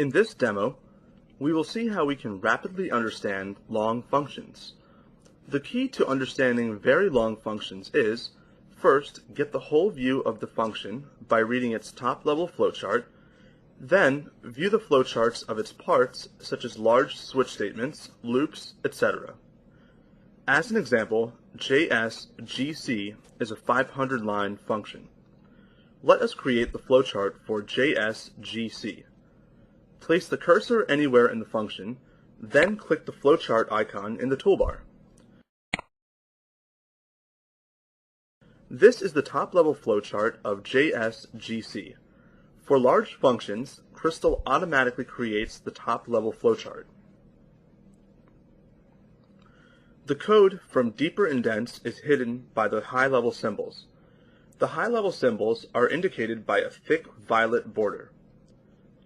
In this demo, we will see how we can rapidly understand long functions. The key to understanding very long functions is, first, get the whole view of the function by reading its top-level flowchart, then view the flowcharts of its parts, such as large switch statements, loops, etc. As an example, JS_GC is a 500-line function. Let us create the flowchart for JS_GC. Place the cursor anywhere in the function, then click the flowchart icon in the toolbar. This is the top-level flowchart of JS_GC. For large functions, Crystal automatically creates the top-level flowchart. The code from deeper indents is hidden by the high-level symbols. The high-level symbols are indicated by a thick violet border.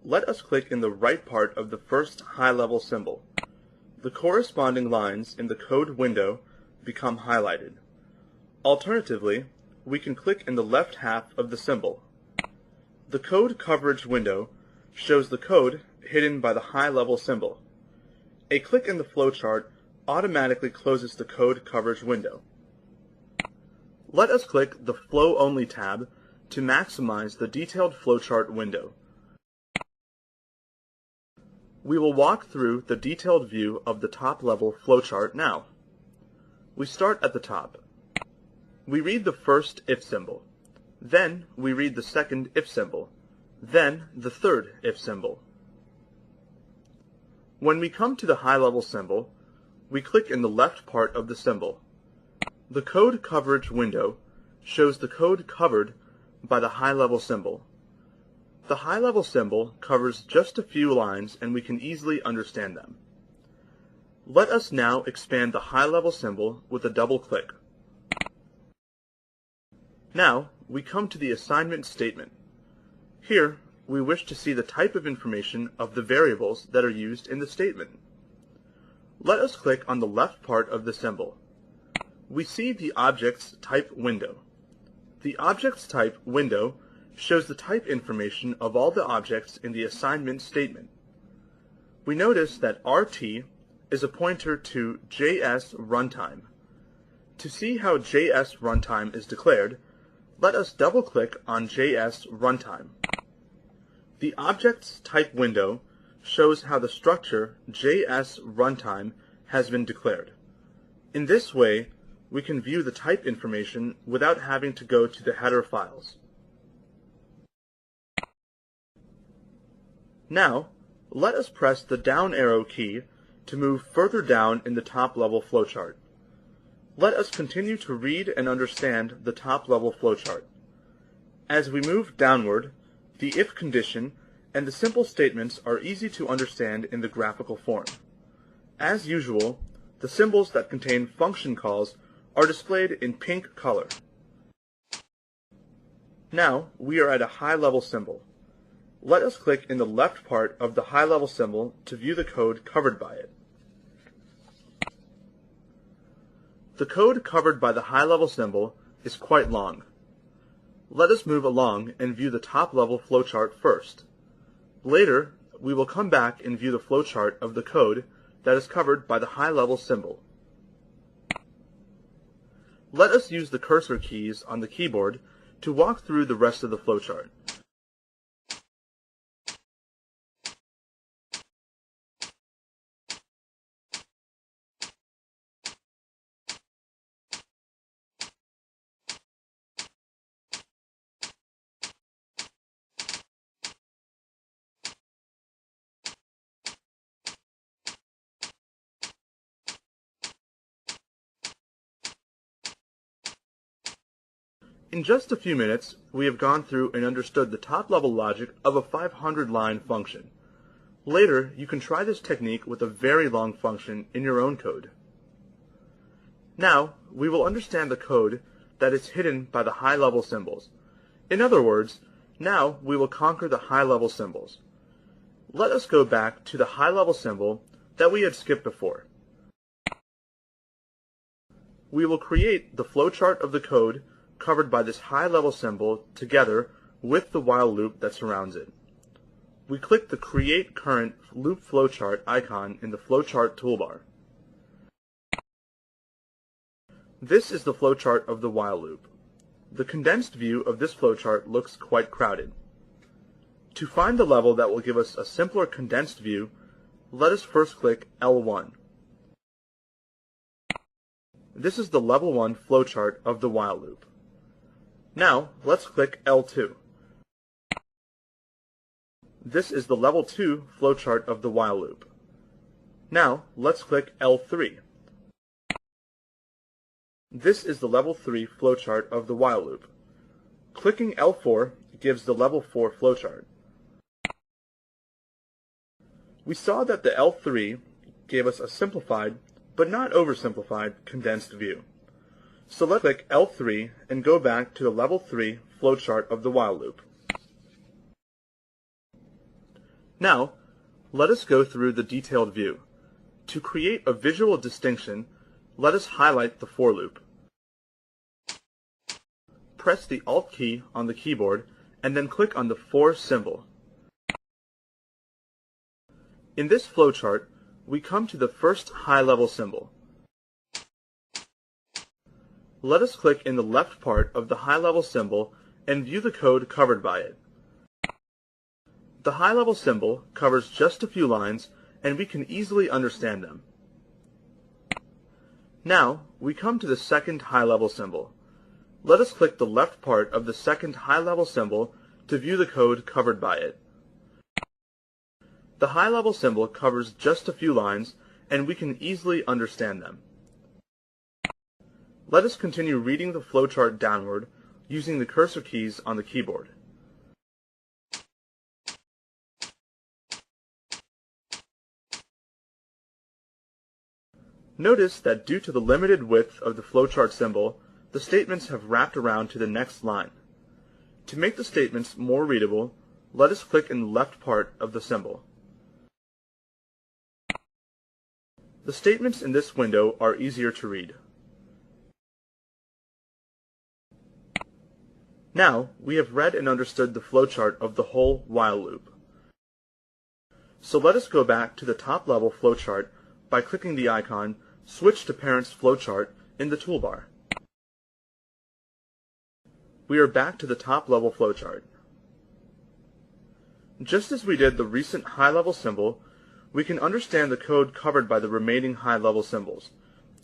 Let us click in the right part of the first high-level symbol. The corresponding lines in the code window become highlighted. Alternatively, we can click in the left half of the symbol. The code coverage window shows the code hidden by the high-level symbol. A click in the flowchart automatically closes the code coverage window. Let us click the Flow Only tab to maximize the detailed flowchart window. We will walk through the detailed view of the top-level flowchart now. We start at the top. We read the first if symbol. Then we read the second if symbol. Then the third if symbol. When we come to the high-level symbol, we click in the left part of the symbol. The code coverage window shows the code covered by the high-level symbol. The high-level symbol covers just a few lines and we can easily understand them. Let us now expand the high-level symbol with a double click. Now we come to the assignment statement. Here we wish to see the type of information of the variables that are used in the statement. Let us click on the left part of the symbol. We see the Objects Type window. The Objects Type window shows the type information of all the objects in the assignment statement. We notice that RT is a pointer to JS runtime. To see how JS runtime is declared, let us double-click on JS runtime. The Objects Type window shows how the structure JS runtime has been declared. In this way, we can view the type information without having to go to the header files. Now, let us press the down arrow key to move further down in the top-level flowchart. Let us continue to read and understand the top-level flowchart. As we move downward, the if condition and the simple statements are easy to understand in the graphical form. As usual, the symbols that contain function calls are displayed in pink color. Now we are at a high-level symbol. Let us click in the left part of the high-level symbol to view the code covered by it. The code covered by the high-level symbol is quite long. Let us move along and view the top-level flowchart first. Later, we will come back and view the flowchart of the code that is covered by the high-level symbol. Let us use the cursor keys on the keyboard to walk through the rest of the flowchart. In just a few minutes, we have gone through and understood the top-level logic of a 500-line function. Later, you can try this technique with a very long function in your own code. Now, we will understand the code that is hidden by the high-level symbols. In other words, now we will conquer the high-level symbols. Let us go back to the high-level symbol that we had skipped before. We will create the flowchart of the code covered by this high-level symbol together with the while loop that surrounds it. we click the Create Current Loop Flowchart icon in the Flowchart toolbar. This is the flowchart of the while loop. The condensed view of this flowchart looks quite crowded. To find the level that will give us a simpler condensed view, let us first click L1. This is the level 1 flowchart of the while loop. Now, let's click L2. This is the level 2 flowchart of the while loop. Now, let's click L3. This is the level 3 flowchart of the while loop. Clicking L4 gives the level 4 flowchart. We saw that the L3 gave us a simplified, but not oversimplified, condensed view. So let's click L3 and go back to the level 3 flowchart of the while loop. Now, let us go through the detailed view. To create a visual distinction, let us highlight the for loop. Press the Alt key on the keyboard and then click on the for symbol. In this flowchart, we come to the first high-level symbol. Let us click in the left part of the high-level symbol and view the code covered by it. The high-level symbol covers just a few lines, and we can easily understand them. Now, we come to the second high-level symbol. Let us click the left part of the second high-level symbol to view the code covered by it. The high-level symbol covers just a few lines, and we can easily understand them. Let us continue reading the flowchart downward using the cursor keys on the keyboard. Notice that due to the limited width of the flowchart symbol, the statements have wrapped around to the next line. To make the statements more readable, let us click in the left part of the symbol. The statements in this window are easier to read. Now, we have read and understood the flowchart of the whole while loop. So let us go back to the top level flowchart by clicking the icon Switch to Parents Flowchart in the toolbar. We are back to the top level flowchart. Just as we did the recent high-level symbol, we can understand the code covered by the remaining high-level symbols.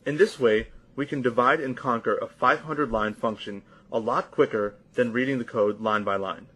In this way, we can divide and conquer a 500-line function a lot quicker than reading the code line by line.